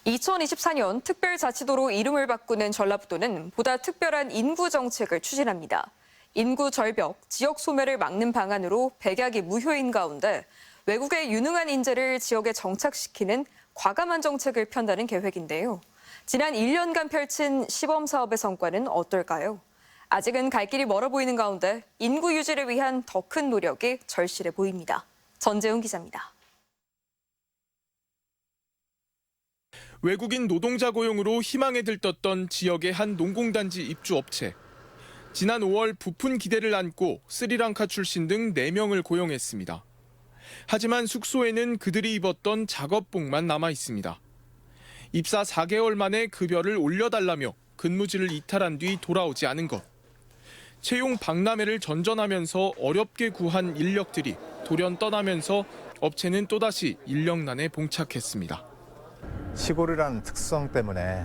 2024년 특별자치도로 이름을 바꾸는 전라북도는 보다 특별한 인구 정책을 추진합니다. 인구 절벽, 지역 소멸을 막는 방안으로 백약이 무효인 가운데 외국의 유능한 인재를 지역에 정착시키는 과감한 정책을 편다는 계획인데요. 지난 1년간 펼친 시범 사업의 성과는 어떨까요? 아직은 갈 길이 멀어 보이는 가운데 인구 유지를 위한 더 큰 노력이 절실해 보입니다. 전재훈 기자입니다. 외국인 노동자 고용으로 희망에 들떴던 지역의 한 농공단지 입주업체. 지난 5월 부푼 기대를 안고 스리랑카 출신 등 4명을 고용했습니다. 하지만 숙소에는 그들이 입었던 작업복만 남아 있습니다. 입사 4개월 만에 급여를 올려달라며 근무지를 이탈한 뒤 돌아오지 않은 것. 채용 박람회를 전전하면서 어렵게 구한 인력들이 돌연 떠나면서 업체는 또다시 인력난에 봉착했습니다. 시골이라는 특성 때문에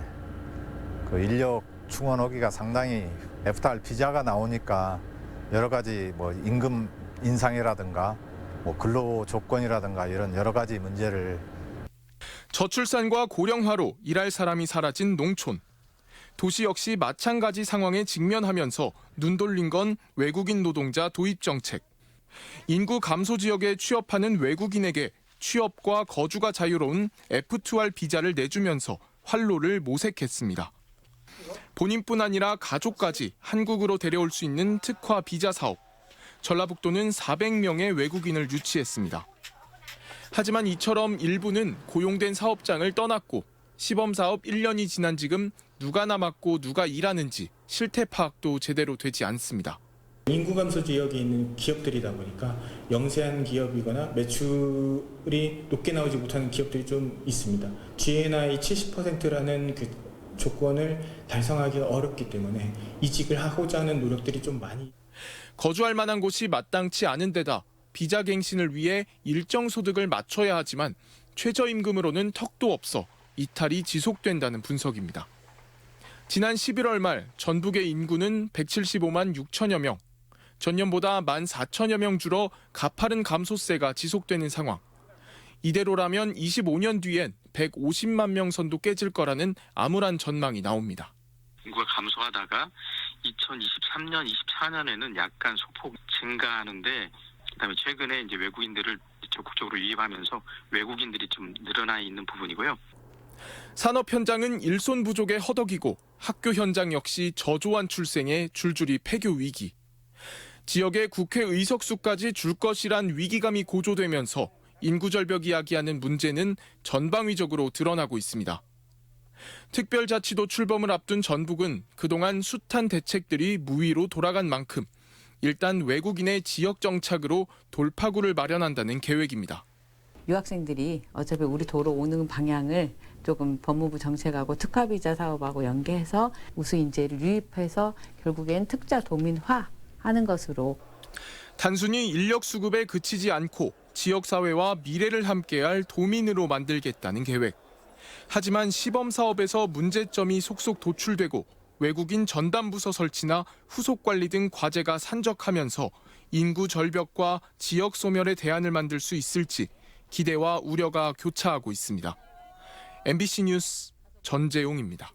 그 인력 충원하기가 상당히 FTAR 비자가 나오니까 여러 가지 임금 인상이라든가 근로 조건이라든가 이런 여러 가지 문제를 저출산과 고령화로 일할 사람이 사라진 농촌. 도시 역시 마찬가지 상황에 직면하면서 눈 돌린 건 외국인 노동자 도입 정책. 인구 감소 지역에 취업하는 외국인에게 취업과 거주가 자유로운 F2R 비자를 내주면서 활로를 모색했습니다. 본인뿐 아니라 가족까지 한국으로 데려올 수 있는 특화 비자 사업. 전라북도는 400명의 외국인을 유치했습니다. 하지만 이처럼 일부는 고용된 사업장을 떠났고 시범 사업 1년이 지난 지금 누가 남았고 누가 일하는지 실태 파악도 제대로 되지 않습니다. 인구 감소 지역에 있는 기업들이다 보니까 영세한 기업이거나 매출이 높게 나오지 못하는 기업들이 좀 있습니다. GNI 70%라는 그 조건을 달성하기가 어렵기 때문에 이직을 하고자 하는 노력들이 좀 많이. 거주할 만한 곳이 마땅치 않은 데다 비자 갱신을 위해 일정 소득을 맞춰야 하지만 최저임금으로는 턱도 없어 이탈이 지속된다는 분석입니다. 지난 11월 말 전북의 인구는 175만 6천여 명. 전년보다 14,000여 명 줄어 가파른 감소세가 지속되는 상황. 이대로라면 25년 뒤엔 150만 명 선도 깨질 거라는 암울한 전망이 나옵니다. 인구가 감소하다가 2023년, 24년에는 약간 소폭 증가하는데 그다음에 최근에 이제 외국인들을 적극적으로 유입하면서 외국인들이 좀 늘어나 있는 부분이고요. 산업 현장은 일손 부족에 허덕이고 학교 현장 역시 저조한 출생에 줄줄이 폐교 위기. 지역의 국회 의석수까지 줄 것이란 위기감이 고조되면서 인구 절벽 이야기하는 문제는 전방위적으로 드러나고 있습니다. 특별자치도 출범을 앞둔 전북은 그동안 숱한 대책들이 무위로 돌아간 만큼 일단 외국인의 지역 정착으로 돌파구를 마련한다는 계획입니다. 유학생들이 어차피 우리 도로 오는 방향을 조금 법무부 정책하고 특화비자 사업하고 연계해서 우수 인재를 유입해서 결국엔 특자 도민화하는 것으로. 단순히 인력 수급에 그치지 않고 지역사회와 미래를 함께할 도민으로 만들겠다는 계획. 하지만 시범 사업에서 문제점이 속속 도출되고 외국인 전담부서 설치나 후속 관리 등 과제가 산적하면서 인구 절벽과 지역 소멸의 대안을 만들 수 있을지 기대와 우려가 교차하고 있습니다. MBC 뉴스 전재용입니다.